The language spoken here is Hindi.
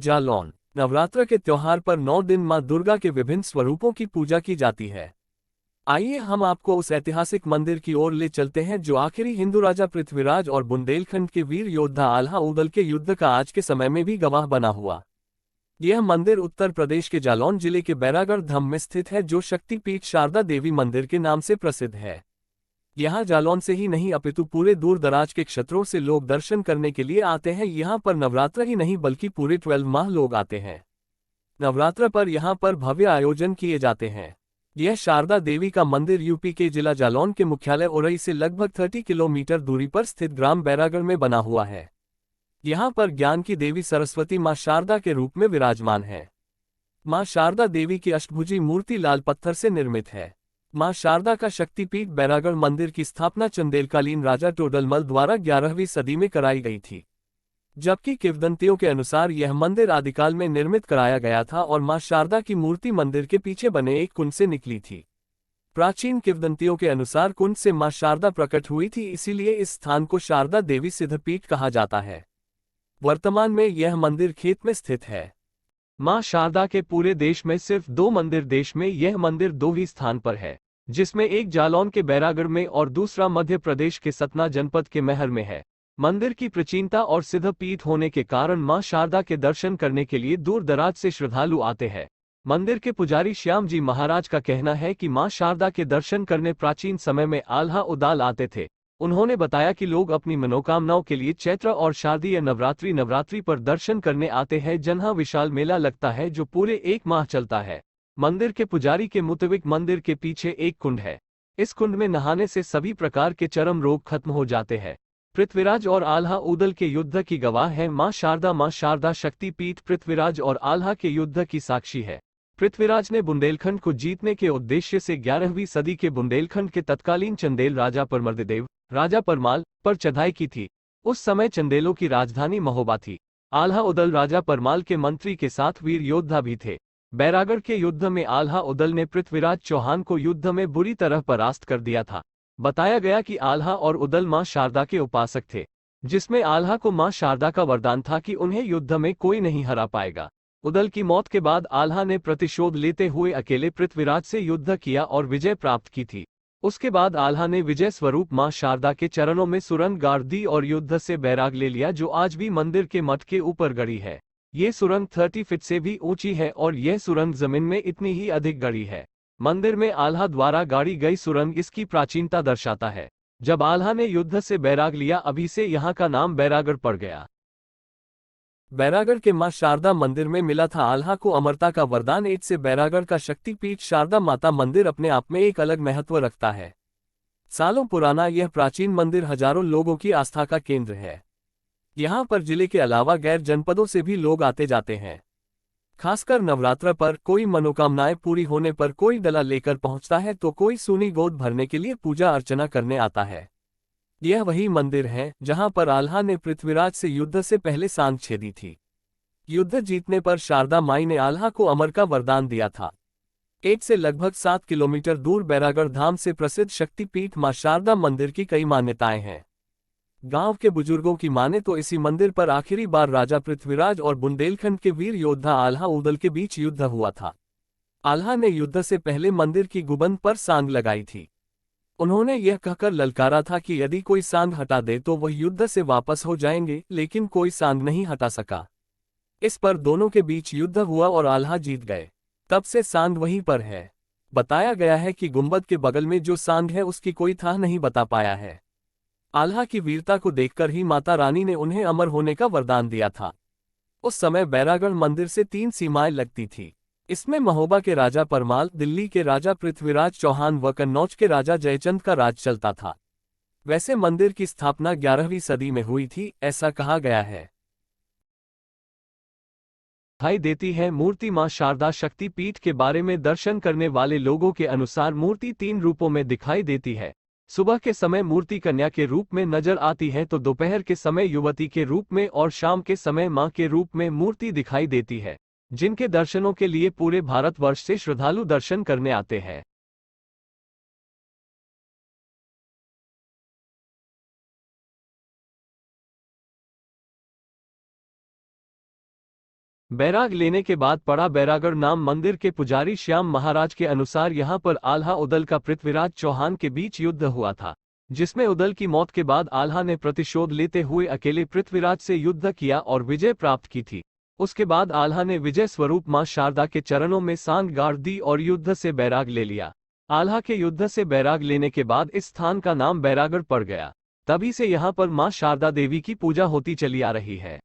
जालौन। नवरात्र के त्योहार पर 9 दिन मां दुर्गा के विभिन्न स्वरूपों की पूजा की जाती है। आइए हम आपको उस ऐतिहासिक मंदिर की ओर ले चलते हैं जो आखिरी हिंदू राजा पृथ्वीराज और बुंदेलखंड के वीर योद्धा आल्हा उदल के युद्ध का आज के समय में भी गवाह बना हुआ। यह मंदिर उत्तर प्रदेश के जालौन जिले के बैरागढ़ धाम में स्थित है, जो शक्तिपीठ शारदा देवी मंदिर के नाम से प्रसिद्ध है। यहाँ जालौन से ही नहीं अपितु पूरे दूर दराज के क्षेत्रों से लोग दर्शन करने के लिए आते हैं। यहाँ पर नवरात्र ही नहीं बल्कि पूरे 12 माह लोग आते हैं। नवरात्र पर यहाँ पर भव्य आयोजन किए जाते हैं। यह शारदा देवी का मंदिर यूपी के जिला जालौन के मुख्यालय उरई से लगभग 30 किलोमीटर दूरी पर स्थित ग्राम बैरागढ़ में बना हुआ है। यहाँ पर ज्ञान की देवी सरस्वती माँ शारदा के रूप में विराजमान है। माँ शारदा देवी की अष्टभुजी मूर्ति लाल पत्थर से निर्मित है। माँ शारदा का शक्तिपीठ बैरागढ़ मंदिर की स्थापना चंदेलकालीन राजा टोडरमल द्वारा 11वीं सदी में कराई गई थी, जबकि किंवदंतियों के अनुसार यह मंदिर आदिकाल में निर्मित कराया गया था और मां शारदा की मूर्ति मंदिर के पीछे बने एक कुंड से निकली थी। प्राचीन किंवदंतियों के अनुसार कुंड से मां शारदा प्रकट हुई थी, इसीलिए इस स्थान को शारदा देवी सिद्धपीठ कहा जाता है। वर्तमान में यह मंदिर खेत में स्थित है। मां शारदा के पूरे देश में सिर्फ 2 मंदिर, देश में यह मंदिर 2 ही स्थान पर है, जिसमें एक जालौन के बैरागढ़ में और दूसरा मध्य प्रदेश के सतना जनपद के मैहर में है। मंदिर की प्राचीनता और सिद्धपीठ होने के कारण मां शारदा के दर्शन करने के लिए दूर दराज से श्रद्धालु आते हैं। मंदिर के पुजारी श्याम जी महाराज का कहना है कि मां शारदा के दर्शन करने प्राचीन समय में आल्हा उदाल आते थे। उन्होंने बताया कि लोग अपनी मनोकामनाओं के लिए चैत्र और शारदीय नवरात्रि पर दर्शन करने आते हैं, जहाँ विशाल मेला लगता है जो पूरे 1 माह चलता है। मंदिर के पुजारी के मुताबिक मंदिर के पीछे एक कुंड है। इस कुंड में नहाने से सभी प्रकार के चरम रोग खत्म हो जाते हैं। पृथ्वीराज और आल्हा उदल के युद्ध की गवाह है मां शारदा। मां शारदा शक्तिपीठ पृथ्वीराज और आल्हा के युद्ध की साक्षी है। पृथ्वीराज ने बुंदेलखंड को जीतने के उद्देश्य से 11वीं सदी के बुंदेलखंड के तत्कालीन चंदेल राजा परमर्ददेव राजा परमाल पर चढ़ाई की थी। उस समय चंदेलों की राजधानी महोबा थी। आल्हा उदल राजा परमाल के मंत्री के साथ वीर योद्धा भी थे। बैरागढ़ के युद्ध में आल्हा उदल ने पृथ्वीराज चौहान को युद्ध में बुरी तरह परास्त कर दिया था। बताया गया कि आल्हा और उदल मां शारदा के उपासक थे, जिसमें आल्हा को मां शारदा का वरदान था कि उन्हें युद्ध में कोई नहीं हरा पाएगा। उदल की मौत के बाद आल्हा ने प्रतिशोध लेते हुए अकेले पृथ्वीराज से युद्ध किया और विजय प्राप्त की थी। उसके बाद आल्हा ने विजय स्वरूप मां शारदा के चरणों में सुरंग गाड़ दी और युद्ध से बैराग ले लिया, जो आज भी मंदिर के मठ के ऊपर गड़ी है। ये सुरंग 30 फीट से भी ऊंची है और यह सुरंग जमीन में इतनी ही अधिक गड़ी है। मंदिर में आल्हा द्वारा गाड़ी गई सुरंग इसकी प्राचीनता दर्शाता है। जब आल्हा ने युद्ध से बैराग लिया, अभी से यहाँ का नाम बैरागढ़ पड़ गया। बैरागढ़ के मां शारदा मंदिर में मिला था आल्हा को अमरता का वरदान। एज से बैरागढ़ का शक्तिपीठ शारदा माता मंदिर अपने आप में एक अलग महत्व रखता है। सालों पुराना यह प्राचीन मंदिर हजारों लोगों की आस्था का केंद्र है। यहाँ पर जिले के अलावा गैर जनपदों से भी लोग आते जाते हैं। खासकर नवरात्र पर कोई मनोकामनाएं पूरी होने पर कोई डला लेकर पहुंचता है, तो कोई सूनी गोद भरने के लिए पूजा अर्चना करने आता है। यह वही मंदिर है जहां पर आल्हा ने पृथ्वीराज से युद्ध से पहले सांड छेदी थी। युद्ध जीतने पर शारदा माई ने आल्हा को अमर का वरदान दिया था। एट से लगभग 7 किलोमीटर दूर बैरागढ़ धाम से प्रसिद्ध शक्तिपीठ मां शारदा मंदिर की कई मान्यताएं हैं। गांव के बुजुर्गों की माने तो इसी मंदिर पर आखिरी बार राजा पृथ्वीराज और बुंदेलखंड के वीर योद्धा आल्हा उदल के बीच युद्ध हुआ था। आल्हा ने युद्ध से पहले मंदिर की गुंबद पर सांड लगाई थी। उन्होंने यह कहकर ललकारा था कि यदि कोई सांड हटा दे तो वह युद्ध से वापस हो जाएंगे, लेकिन कोई सांड नहीं हटा सका। इस पर दोनों के बीच युद्ध हुआ और आल्हा जीत गए। तब से सांड वहीं पर है। बताया गया है कि गुंबद के बगल में जो सांड है उसकी कोई थाह नहीं बता पाया है। आल्हा की वीरता को देखकर ही माता रानी ने उन्हें अमर होने का वरदान दिया था। उस समय बैरागढ़ मंदिर से 3 सीमाएं लगती थी। इसमें महोबा के राजा परमाल, दिल्ली के राजा पृथ्वीराज चौहान व कन्नौज के राजा जयचंद का राज चलता था। वैसे मंदिर की स्थापना 11वीं सदी में हुई थी, ऐसा कहा गया है। दिखाई देती है मूर्ति मां शारदा शक्तिपीठ के बारे में दर्शन करने वाले लोगों के अनुसार मूर्ति 3 रूपों में दिखाई देती है। सुबह के समय मूर्ति कन्या के रूप में नजर आती है, तो दोपहर के समय युवती के रूप में और शाम के समय मां के रूप में मूर्ति दिखाई देती है, जिनके दर्शनों के लिए पूरे भारतवर्ष से श्रद्धालु दर्शन करने आते हैं। बैराग लेने के बाद पड़ा बैरागढ़ नाम मंदिर के पुजारी श्याम महाराज के अनुसार यहाँ पर आल्हा उदल का पृथ्वीराज चौहान के बीच युद्ध हुआ था, जिसमें उदल की मौत के बाद आल्हा ने प्रतिशोध लेते हुए अकेले पृथ्वीराज से युद्ध किया और विजय प्राप्त की थी। उसके बाद आल्हा ने विजय स्वरूप मां शारदा के चरणों में सांड गाड़ दी और युद्ध से बैराग ले लिया। आल्हा के युद्ध से बैराग लेने के बाद इस स्थान का नाम बैरागढ़ पड़ गया। तभी से यहाँ पर मां शारदा देवी की पूजा होती चली आ रही है।